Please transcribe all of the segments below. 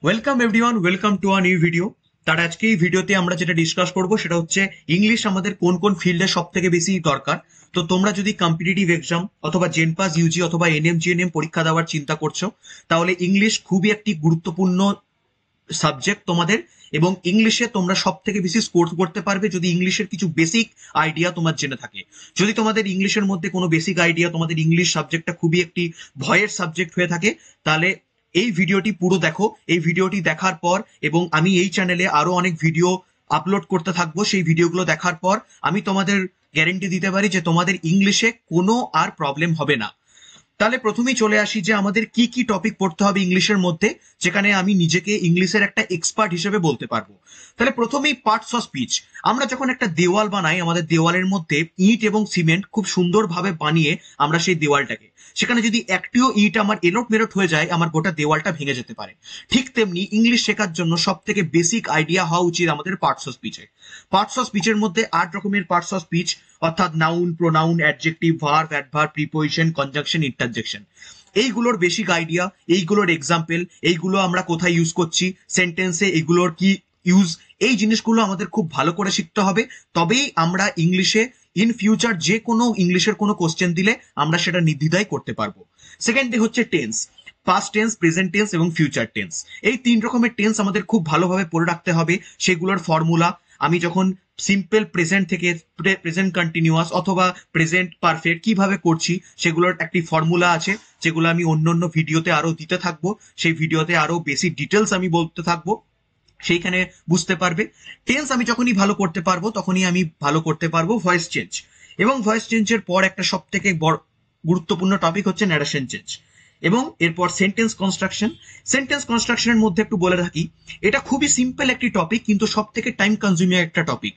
Welcome everyone, welcome to a new video. তার আজকে এই ভিডিওতে আমরা যেটা ডিসকাস করব সেটা হচ্ছে ইংলিশ আমাদের কোন কোন ফিল্ডে সব থেকে বেশি দরকার। তো তোমরা যদি কম্পিটিটিভ এক্সাম অথবা জেনপাস ইউজি অথবা এনএম জিএনএম পরীক্ষা দেওয়ার চিন্তা করছো, তাহলে ইংলিশ খুবই একটি গুরুত্বপূর্ণ সাবজেক্ট তোমাদের। এবং ইংলিশে তোমরা সব থেকে বেশি স্কোর করতে পারবে যদি ইংলিশের কিছু বেসিক আইডিয়া তোমার জেনে থাকে। যদি তোমাদের ইংলিশের মধ্যে কোনো বেসিক আইডিয়া, তোমাদের ইংলিশ সাবজেক্টটা খুবই একটি ভয়ের সাবজেক্ট হয়ে থাকে, তাহলে এই ভিডিওটি পুরো দেখো। এই ভিডিওটি দেখার পর, এবং আমি এই চ্যানেলে আরো অনেক ভিডিও আপলোড করতে থাকবো, সেই ভিডিওগুলো দেখার পর আমি তোমাদের গ্যারেন্টি দিতে পারি যে তোমাদের ইংলিশে কোনো আর প্রবলেম হবে না। তাহলে প্রথমেই চলে আসি যে আমাদের কি কি টপিক পড়তে হবে ইংলিশের মধ্যে, যেখানে আমি নিজেকে ইংলিশের একটা এক্সপার্ট হিসেবে বলতে পারবো। তাহলে প্রথমেই পার্টস অফ স্পিচ। আমরা যখন একটা দেওয়াল বানাই, আমাদের দেওয়ালের মধ্যে ইট এবং সিমেন্ট খুব সুন্দরভাবে বানিয়ে আমরা সেই দেওয়ালটাকে, সেখানে যদি একটিও ইট আমার এলোট মেরোট হয়ে যায়, আমার গোটা দেওয়ালটা ভেঙে যেতে পারে। ঠিক তেমনি ইংলিশ শেখার জন্য সব থেকে বেসিক আইডিয়া হওয়া উচিত আমাদের পার্টস অফ স্পিচে। পার্টস অফ স্পিচের মধ্যে 8 রকমের পার্টস অফ স্পিচ, অর্থাৎ noun, pronoun, adjective, verb, adverb, preposition, conjunction, interjection. এইগুলোর বেসিক আইডিয়া, এইগুলোর এক্সাম্পল, এইগুলো আমরা কোথায় ইউজ করছি সেন্টেন্সে, এগুলোর কি ইউজ, এই জিনিসগুলো আমাদের খুব ভালো করে শিখতে হবে। তবেই আমরা ইংলিশে ইন ফিউচার যে কোনো ইংলিশের কোনো কোশ্চেন দিলে আমরা সেটা নির্দ্বিধায় করতে পারবো। সেকেন্ডে হচ্ছে tense. Past tense, present tense এবং ফিউচার টেন্স। এই 3 রকমের টেন্স আমাদের খুব ভালোভাবে পড়ে রাখতে হবে। সেগুলোর ফর্মুলা, আমি যখন সিম্পল প্রেজেন্ট থেকে প্রেজেন্ট কন্টিনিউয়াস অথবা প্রেজেন্ট পারফেক্ট কিভাবে করছি, সেগুলোর একটি ফর্মুলা আছে, যেগুলো আমি অন্য অন্য ভিডিওতে আরো দিতে থাকবো। সেই ভিডিওতে আরো বেশি ডিটেলস আমি বলতে থাকবো, সেইখানে বুঝতে পারবে। টেন্স আমি যখনই ভালো করতে পারবো, তখনই আমি ভালো করতে পারবো ভয়েস চেঞ্জ। এবং ভয়েস চেঞ্জের পর একটা সব থেকে বড় গুরুত্বপূর্ণ টপিক হচ্ছে ন্যারেশন চেঞ্জ। এবং এরপর সেন্টেন্স কনস্ট্রাকশন। সেন্টেন্স কনস্ট্রাকশনের মধ্যে একটু বলে রাখি, এটা খুবই সিম্পল একটি টপিক, কিন্তু সব থেকে টাইম কনজিউমিং একটা টপিক।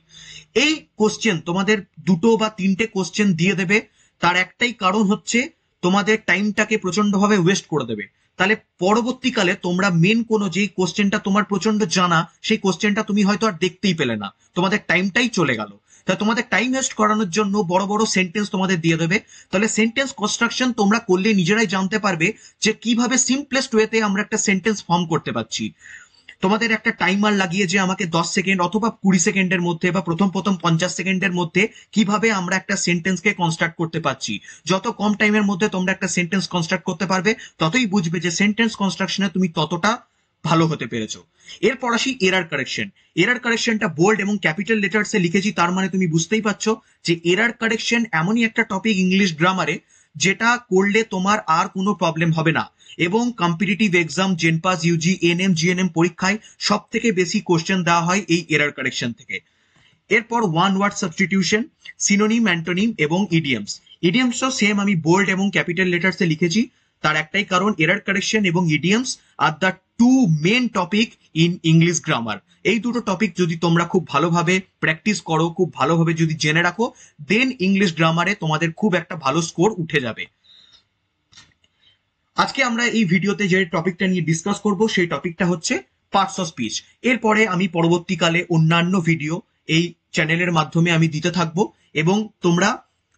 এই কোশ্চেন তোমাদের 2 বা 3টে কোশ্চেন দিয়ে দেবে, তার একটাই কারণ হচ্ছে তোমাদের টাইমটাকে প্রচন্ডভাবে ওয়েস্ট করে দেবে। তাহলে পরবর্তীকালে তোমরা মেন কোনো যেই কোশ্চেনটা তোমার প্রচন্ড জানা, সেই কোশ্চেনটা তুমি হয়তো আর দেখতেই পেলে না, তোমাদের টাইমটাই চলে গেল। তাহলে তোমাদের টাইম ওয়েস্ট করানোর জন্য বড় বড় সেন্টেন্স তোমাদের দিয়ে দেবে। তাহলে সেন্টেন্স কনস্ট্রাকশন তোমরা করলে নিজেরাই জানতে পারবে যে কিভাবে সিম্পলেস্ট ওয়েতে আমরা একটা সেন্টেন্স ফর্ম করতে পারছি। তোমাদের একটা টাইমার লাগিয়ে যে আমাকে 10 সেকেন্ড অথবা 20 সেকেন্ডের মধ্যে বা প্রথম প্রথম 50 সেকেন্ডের মধ্যে কিভাবে আমরা একটা সেন্টেন্সকে কনস্ট্রাক্ট করতে পারছি। যত কম টাইমের মধ্যে তোমরা একটা সেন্টেন্স কনস্ট্রাক্ট করতে পারবে, ততই বুঝবে যে সেন্টেন্স কনস্ট্রাকশনে তুমি ততটা ভালো হতে পেরেছো। এরপর আসি এরার কারেকশন। এরার কারেকশনটা বোল্ড এবং ক্যাপিটাল লেটার্সে লিখেছি, তার মানে তুমি বুঝতেই পারছো যে এরার কারেকশন এমনই একটা টপিক ইংলিশ গ্রামারে, যেটা করলে তোমার আর কোনো প্রবলেম হবে না। এবং competitive exam, JENPAS Yuji, NM GNM পরীক্ষায় সব থেকে বেশি কোশ্চেন দেওয়া হয় এই এরার কারেকশন থেকে। এরপর one word substitution, synonym, antonym এবং ইডিয়মস। ইডিয়মসও সেম আমি বোল্ড এবং ক্যাপিটাল লেটার্সে লিখেছি, তার একটাই কারণ এরার কারেকশন এবং idioms are the 2 main topic in English grammar. এই দুটো টপিক যদি তোমরা খুব ভালোভাবে প্র্যাকটিস করো, খুব ভালোভাবে যদি জেনে রাখো, দেন ইংলিশ গ্রামারে তোমাদের খুব একটা ভালো স্কোর উঠে যাবে। আজকে আমরা এই ভিডিওতে যে টপিকটা নিয়ে ডিসকাস করব, সেই টপিকটা হচ্ছে পার্টস অফ স্পিচ। এরপরে আমি পরবর্তীকালে অন্যান্য ভিডিও এই চ্যানেলের মাধ্যমে আমি দিতে থাকবো, এবং তোমরা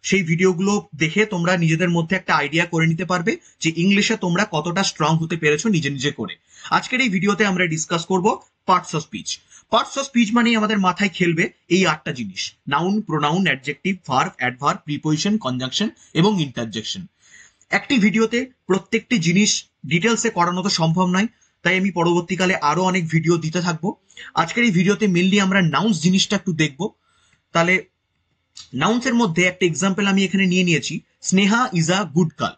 সেই ভিডিওগুলো দেখে তোমরা নিজেদের মধ্যে একটা আইডিয়া করে নিতে পারবে যে ইংলিশে তোমরা কতটা স্ট্রং হতে পেরেছো নিজে নিজে করে। আজকের এই ভিডিওতে আমরা ডিসকাস করব parts of speech. Parts of speech মানে আমাদের মাথায় খেলবে এই 8টা জিনিস: noun, pronoun, adjective, verb, adverb, preposition, conjunction এবং ইন্টারজেকশন। একটি ভিডিওতে প্রত্যেকটি জিনিস ডিটেলসে করানো তো সম্ভব নয়, তাই আমি পরবর্তীকালে আরো অনেক ভিডিও দিতে থাকবো। আজকের এই ভিডিওতে মেনলি আমরা নাউন্স জিনিসটা একটু দেখবো। তাহলে নাউন্সের মধ্যে একটা এক্সাম্পল আমি এখানে নিয়ে নিয়েছি, Sneha is a good girl.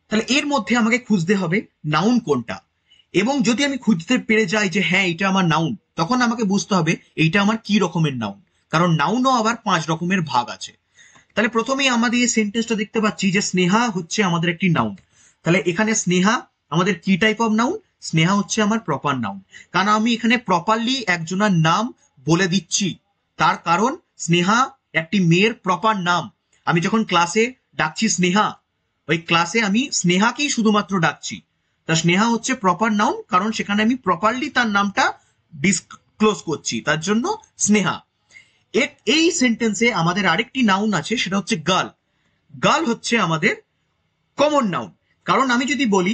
তাহলে এর মধ্যে আমাকে খুঁজতে হবে নাউন কোনটা। এবং যদি আমি খুঁজতে পেরে যাই যে হ্যাঁ এটা আমার নাউন, তখন আমাকে বুঝতে হবে এইটা আমার কি রকমের নাউন, কারণ নাউনও আবার 5 রকমের ভাগ আছে। তাহলে প্রথমেই আমাদের এই সেন্টেন্সটা দেখতে পাচ্ছি যে স্নেহা হচ্ছে আমাদের একটি নাউন। তাহলে এখানে স্নেহা আমাদের কি টাইপ অফ নাউন? স্নেহা হচ্ছে আমার প্রপার নাউন, কারণ আমি এখানে প্রপারলি একজনের নাম বলে দিচ্ছি। তার কারণ স্নেহা একটি মেয়ের প্রপার নাম। আমি যখন ক্লাসে ডাকছি স্নেহা, ওই ক্লাসে আমি স্নেহাকেই শুধুমাত্র ডাকছি। তা স্নেহা হচ্ছে প্রপার নাউন, কারণ সেখানে আমি প্রপারলি তার নামটা ডিসক্লোজ করছি, তার জন্য স্নেহা। এই সেন্টেন্সে আমাদের আরেকটি নাউন আছে, সেটা হচ্ছে গার্ল। গার্ল হচ্ছে আমাদের কমন নাউন। কারণ আমি যদি বলি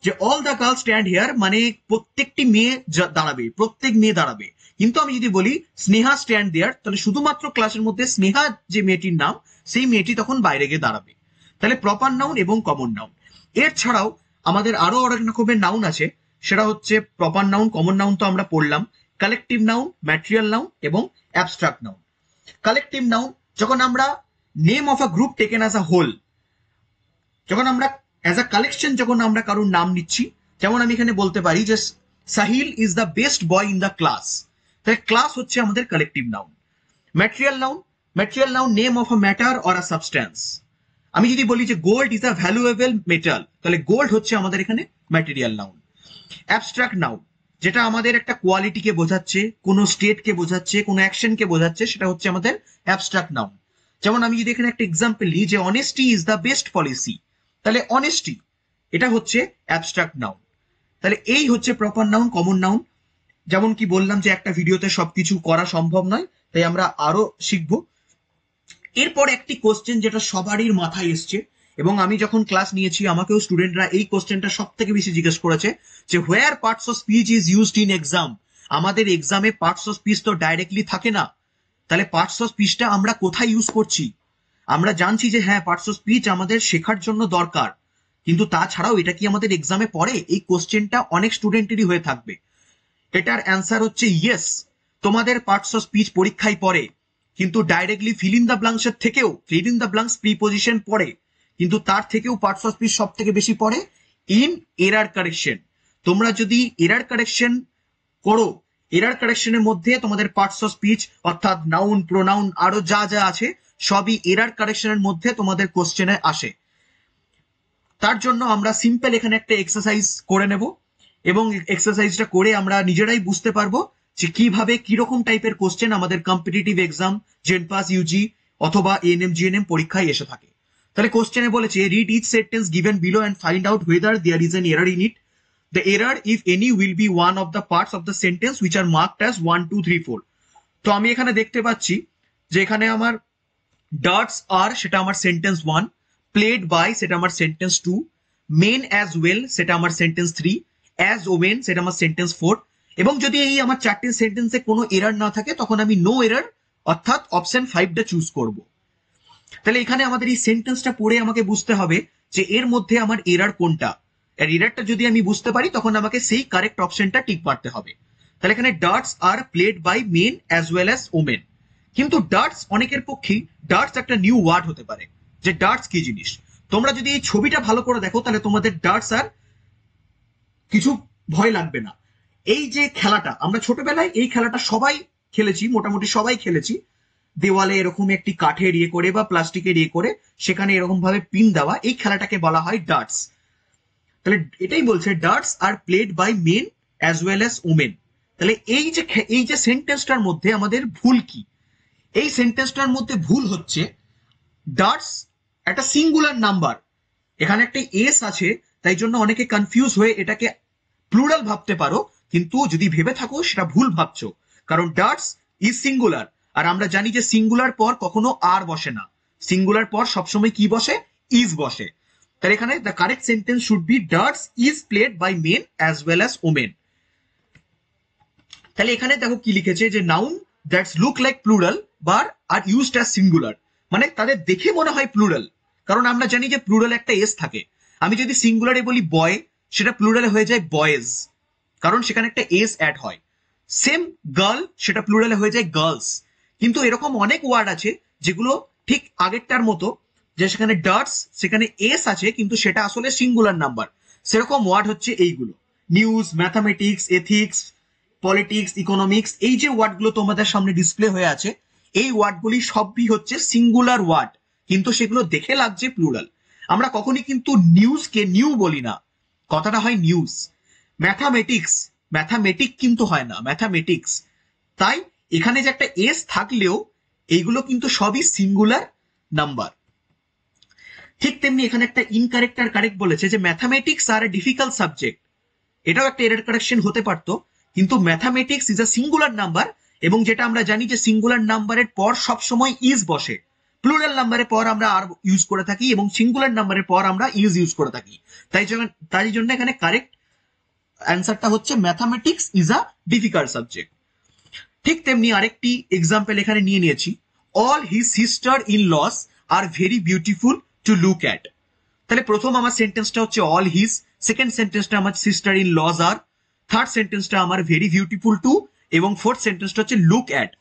যে all the girls stand here মানে প্রত্যেকটি মেয়ে দাঁড়াবে, প্রত্যেক মেয়ে দাঁড়াবে। কিন্তু আমি যদি বলি স্নেহা স্ট্যান্ড দেয়ার, তাহলে শুধুমাত্র ক্লাসের মধ্যে স্নেহা যে মেয়েটির নাম সেই মেয়েটি তখন বাইরে গিয়ে দাঁড়াবে। তাহলে প্রপার নাউন এবং কমন নাউন। এর ছাড়াও আমাদের আরো অনেক রকমের নাউন আছে, সেটা হচ্ছে প্রপার নাউন, কমন নাউন তো আমরা পড়লাম, কালেকটিভ নাউন, ম্যাটেরিয়াল নাউন এবং অ্যাবস্ট্রাক্ট নাউন। কালেকটিভ নাউন, যখন আমরা name of a group taken as a whole, যখন আমরা অ্যাজ আ কালেকশন যখন আমরা কারোর নাম নিচ্ছি, যেমন আমি এখানে বলতে পারি যে Sahil is the best boy in the class, তাহলে ক্লাস হচ্ছে আমাদের collective noun. Material noun, material noun name of a matter or a substance. আমি যদি বলি যে gold is a valuable metal, তাহলে গোল্ড হচ্ছে আমাদের এখানে ম্যাটেরিয়াল নাউন। অ্যাবস্ট্রাক্ট নাউন, যেটা আমাদের একটা কোয়ালিটিকে বোঝাচ্ছে, কোনো স্টেটকে বোঝাচ্ছে, কোনো অ্যাকশনকে বোঝাচ্ছে, সেটা হচ্ছে আমাদের অ্যাবস্ট্রাক্ট নাউন। যেমন আমি যদি এখানে একটা এক্সাম্পল নিই যে honesty is the best policy, তাহলে অনেস্টি এটা হচ্ছে অ্যাবস্ট্রাক্ট নাউন। তাহলে এই হচ্ছে প্রপার নাউন, কমন নাউন। যেমন কি বললাম যে একটা ভিডিওতে সবকিছু করা সম্ভব নয়, তাই আমরা আরো শিখবো। এরপর একটি কোশ্চেন যেটা সবারই মাথায় এসছে, এবং আমি যখন ক্লাস নিয়েছি আমাকেও স্টুডেন্টরা এই কোশ্চেনটা সব থেকে বেশি জিজ্ঞেস করেছে যে where parts of speech is used in exam. আমাদের এক্সামে পার্টস অফ স্পিচ তো ডাইরেক্টলি থাকে না, তাহলে পার্টস অফ স্পিচটা আমরা কোথায় ইউজ করছি? আমরা জানছি যে হ্যাঁ পার্টস অফ স্পিচ আমাদের শেখার জন্য দরকার, কিন্তু তাছাড়াও এটা কি আমাদের এক্সামে পড়ে? এই কোশ্চেনটা অনেক স্টুডেন্টেরই হয়ে থাকবে। এটার অ্যান্সার হচ্ছে ইয়েস, তোমাদের পার্টস অফ স্পিচ পরীক্ষায় পড়ে, কিন্তু directly fill in the blanks এর থেকেও, fill in the blanks preposition পড়ে, কিন্তু তার থেকেও পার্টস অফ স্পিচ সব থেকে বেশি পড়ে ইন এরার কারেকশন। তোমরা যদি এরার কারেকশন করো, এরার কারেকশনের মধ্যে তোমাদের পার্টস অফ স্পিচ অর্থাৎ নাউন, প্রোনাউন আরো যা যা আছে সবই এরার কারেকশনের মধ্যে তোমাদের কোশ্চেনে আসে। তার জন্য আমরা সিম্পল এখানে একটা এক্সারসাইজ করে নেব, এবং এক্সারসাইজটা করে আমরা নিজেরাই বুঝতে পারবো যে কিভাবে কিরকম টাইপের কোশ্চেন আমাদের কম্পিটিটিভ এক্সাম, জেনপাস, ইউজি অথবা এএনএম জিএনএম পরীক্ষায় এসে থাকে। তাহলে কোশ্চেনে বলেছে read each sentence given below and find out whether there is an error in it. The error, if any, will be one of the parts of the sentence which are marked as 1, 2, 3, 4. তো আমি এখানে দেখতে পাচ্ছি যে এখানে আমার darts আর সেটা আমার সেন্টেন্স 1, প্লেড বাই সেটা আমার সেন্টেন্স 2, মেন অ্যাজ ওয়েল সেটা আমার সেন্টেন্স 3, অ্যাজ ওমেন সেটা আমার সেন্টেন্স 4। এবং যদি এই আমার চারটে সেন্টেন্সে কোনো এরার না থাকে তখন আমি নো এরার অর্থাৎ অপশন 5টা চুজ করব। তাহলে এখানে আমাদের এই সেন্টেন্সটা পড়ে আমাকে বুঝতে হবে যে এর মধ্যে আমার এরার কোনটা, আর এরারটা যদি আমি বুঝতে পারি তখন আমাকে সেই কারেক্ট অপশনটা টিক মারতে হবে। তাহলে এখানে darts are played by men as well as women, কিন্তু ডার্টস অনেকের পক্ষেই ডার্টস একটা নিউ ওয়ার্ড হতে পারে, যে ডার্টস কি জিনিস। তোমরা যদি এই ছবিটা ভালো করে দেখো তাহলে তোমাদের ডার্টস আর কিছু ভয় লাগবে না। এই যে খেলাটা আমরা ছোটবেলায় এই খেলাটা সবাই খেলেছি, মোটামুটি সবাই খেলেছি, দেওয়ালে এরকম একটি কাঠের ইয়ে করে বা প্লাস্টিকের ইয়ে করে সেখানে এরকম ভাবে পিন দেওয়া, এই খেলাটাকে বলা হয় ডার্টস। তাহলে এটাই বলছে darts are played by men as well as women. তাহলে এই যে সেন্টেন্সটার মধ্যে আমাদের ভুল কি? এই সেন্টেন্সটার মধ্যে ভুল হচ্ছে ডার্টস একটা সিঙ্গুলার নাম্বার, এখানে একটা এস আছে, তাই জন্য অনেকে কনফিউজ হয়ে এটাকে প্লুরাল ভাবতে পারো, কিন্তু যদি ভেবে থাকো সেটা ভুল ভাবছো, কারণ ডার্টস ইজ সিঙ্গুলার, আর আমরা জানি যে সিঙ্গুলার পর কখনো আর বসে না, সিঙ্গুলার পর সবসময় কি বসে? ইজ বসে। তাহলে এখানে the correct sentence should be darts is played by men as well as women. তাহলে এখানে দেখো কি লিখেছে যে noun that's look like plural but are used as singular, মানে তাদের দেখে মনে হয় প্লুরাল, কারণ আমরা জানি যে প্লুরাল একটা এস থাকে। আমি যদি সিঙ্গুলারে বলি বয়, সেটা প্লুরালে হয়ে যায় বয়েজ, কারণ সেখানে একটা এস অ্যাড হয়। সেম গার্ল, সেটা প্লুরালে হয়ে যায় গার্লস। কিন্তু এরকম অনেক ওয়ার্ড আছে যেগুলো ঠিক আগেরটার মতো, যে সেখানে ডার্টস সেখানে এস আছে কিন্তু সেটা আসলে সিঙ্গুলার নাম্বার। সেরকম ওয়ার্ড হচ্ছে এইগুলো, news, mathematics, ethics, politics, economics, এই যে ওয়ার্ডগুলো তোমাদের সামনে ডিসপ্লে হয়ে আছে, এই ওয়ার্ডগুলি সবই হচ্ছে সিঙ্গুলার ওয়ার্ড, কিন্তু সেগুলো দেখে লাগছে প্লুরাল। আমরা কখনই কিন্তু নিউজকে নিউ বলি না, কথাটা হয় নিউজ। ম্যাথামেটিক্স, ম্যাথামেটিক কিন্তু হয় না, ম্যাথামেটিক্স। তাই এখানে যে একটা এস থাকলেও এইগুলো কিন্তু সবই সিঙ্গুলার নাম্বার। ঠিক তেমনি এখানে একটা ইনকারেক্ট আর কারেক্ট বলেছে যে mathematics are a difficult subject, এটাও একটা এরর কারেকশন হতে পারতো, কিন্তু mathematics is a singular number, এবং যেটা আমরা জানি যে সিঙ্গুলার নাম্বারের পর সবসময় ইজ বসে, প্লুরাল নাম্বারের পর আমরা আর ইউজ করে থাকি এবং সিঙ্গুলার নাম্বারের পর আমরা ইউজ করে থাকি। তাই জন্য এখানে কারেক্ট অ্যান্সারটা হচ্ছে mathematics is a difficult subject. ঠিক তেমনি আরেকটি এক্সাম্পল এখানে নিয়ে নিয়েছি, all his sister in laws are very beautiful to look at. তাহলে প্রথম আমার সেন্টেন্সটা হচ্ছে অল হিজ, সেকেন্ড সেন্টেন্সটা আমার sister in laws are, third সেন্টেন্সটা আমার ভেরি বিউটিফুল টু, এবং ফোর্থ সেন্টেন্সটা হচ্ছে লুক অ্যাট।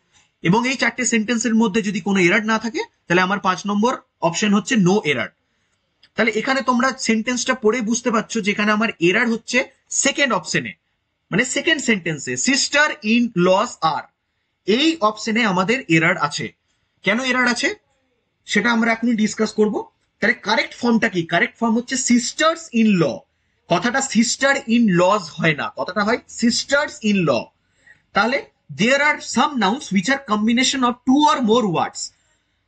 এবং এই চারটে সেন্টেন্সের মধ্যে যদি কোনো এরার না থাকে তাহলে আমার 5 নম্বর অপশন হচ্ছে নো এরার। তাহলে এখানে তোমরা সেন্টেন্সটা পড়ে বুঝতে পারছো যেখানে আমার এরার হচ্ছে সেকেন্ড অপশনে, মানে সেকেন্ড সেন্টেন্সে সিস্টার ইন লস আর, এই অপশনে আমাদের এরার আছে। কেন এরার আছে সেটা আমরা এখনই ডিসকাস করব। তাহলে কারেক্ট ফর্মটা কি? কারেক্ট ফর্ম হচ্ছে সিস্টার্স ইন ল। কথাটা সিস্টার ইন লজ হয় না, কথাটা হয় সিস্টার্স ইন ল। তাহলে there are some nouns which are combination of two or more words.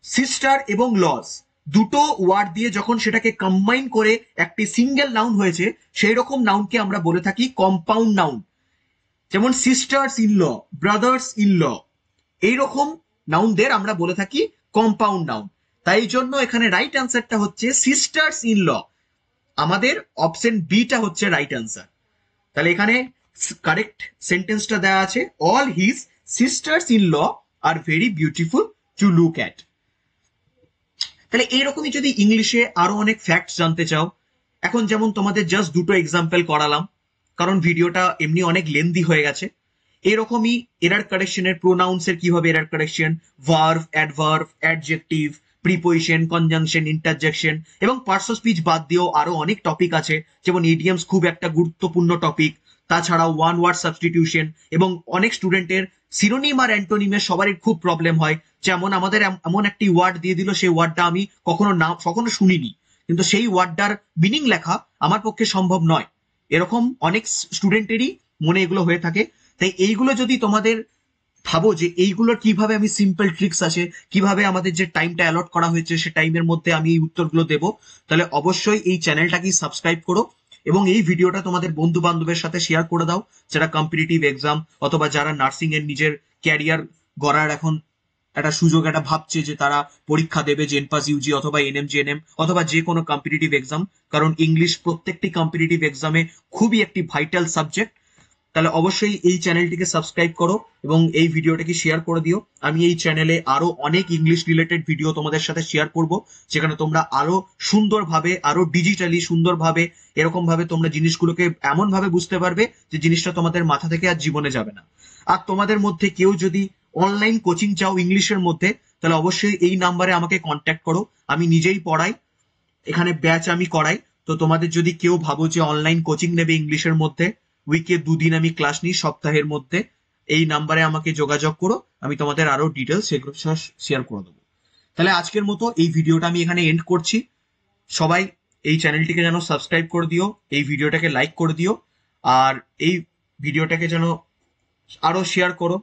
Sister এবং লজ দুটো ওয়ার্ড দিয়ে যখন সেটাকে কম্বাইন করে একটি সিঙ্গেল নাউন হয়েছে, সেই রকম নাউনকে আমরা বলে থাকি কম্পাউন্ড নাউন। যেমন sisters in law, brothers in law, এইরকম নাউনদের আমরা বলে থাকি কম্পাউন্ড নাউন। তাই জন্য এখানে রাইট অ্যান্সারটা হচ্ছে সিস্টার্স ইন ল। আমাদের অপশন বিটা হচ্ছে রাইট অ্যান্সার। তাহলে এখানে কারেক্ট সেন্টেন্সটা দেওয়া আছে, all his sisters in law are very beautiful to look at. তাহলে এইরকমই যদি ইংলিশে আরো অনেক ফ্যাক্টস জানতে চাও, এখন যেমন তোমাদের জাস্ট দুটো এক্সাম্পল করালাম কারণ ভিডিওটা এমনি অনেক লেন্দি হয়ে গেছে। এরকমই এরার কারেকশনের প্রোনাউন্সের কিভাবে error correction, verb, adverb, adjective, preposition, conjunction, interjection এবং পার্টস অফ স্পিচ বাদ দিয়েও আরো অনেক টপিক আছে, যেমন ইডিয়ামস খুব একটা গুরুত্বপূর্ণ টপিক। তাছাড়াও ওয়ান ওয়ার্ড সাবস্টিটিউশন এবং অনেক স্টুডেন্টের সিনোনিম আর অ্যান্টোনিমের সবারই খুব প্রবলেম হয়। যেমন আমাদের এমন একটি ওয়ার্ড দিয়ে দিল, সেই ওয়ার্ডটা আমি কখনো শুনিনি, কিন্তু সেই ওয়ার্ডটার মিনিং লেখা আমার পক্ষে সম্ভব নয়। এরকম অনেক স্টুডেন্টেরই মনে এগুলো হয়ে থাকে। তাই এইগুলো যদি তোমাদের ভাবো যে এইগুলোর কিভাবে আমি সিম্পল ট্রিক্স আছে, কিভাবে আমাদের যে টাইমটা অ্যালট করা হয়েছে সে টাইমের মধ্যে আমি এই উত্তরগুলো দেবো, তাহলে অবশ্যই এই চ্যানেলটাকে সাবস্ক্রাইব করো এবং এই ভিডিওটা তোমাদের বন্ধু বান্ধবের সাথে শেয়ার করে দাও, যারা কম্পিটিটিভ এক্সাম অথবা যারা নার্সিং এর নিজের ক্যারিয়ার গড়ার এখন একটা সুযোগ একটা ভাবছে যে তারা পরীক্ষা দেবে জেনপাস ইউজি অথবা এনএম জেএনএম অথবা যে কোনো কম্পিটিটিভ এক্সাম। কারণ ইংলিশ প্রত্যেকটি কম্পিটিটিভ এক্সামে খুবই একটি ভাইটাল সাবজেক্ট। তাহলে অবশ্যই এই চ্যানেলটিকে সাবস্ক্রাইব করো এবং এই ভিডিওটাকে শেয়ার করে দিও। আমি এই চ্যানেলে আরো অনেক ইংলিশ রিলেটেড ভিডিও তোমাদের সাথে শেয়ার করব, যেখানে তোমরা আরো সুন্দরভাবে, আরো ডিজিটালি সুন্দরভাবে, এরকম ভাবে তোমরা জিনিসগুলোকে এমন ভাবে বুঝতে পারবে যে জিনিসটা তোমাদের মাথা থেকে আর জীবনে যাবে না। আর তোমাদের মধ্যে কেউ যদি অনলাইন কোচিং চাও ইংলিশের মধ্যে, তাহলে অবশ্যই এই নাম্বারে আমাকে কন্ট্যাক্ট করো। আমি নিজেই পড়াই, এখানে ব্যাচ আমি করাই। তো তোমাদের যদি কেউ ভাবো যে অনলাইন কোচিং নেবে ইংলিশের মধ্যে, উইকে 2 দিন আমি ক্লাস নিই সপ্তাহের মধ্যে, এই নাম্বারে আমাকে যোগাযোগ করো, আমি তোমাদের আরো ডিটেলস সেগুলো শেয়ার করে দেবো। তাহলে আজকের মতো এই ভিডিওটা আমি এখানে এন্ড করছি। সবাই এই চ্যানেলটিকে যেন সাবস্ক্রাইব করে দিও, এই ভিডিওটাকে লাইক করে দিও, আর এই ভিডিওটাকে যেন আরো শেয়ার করো।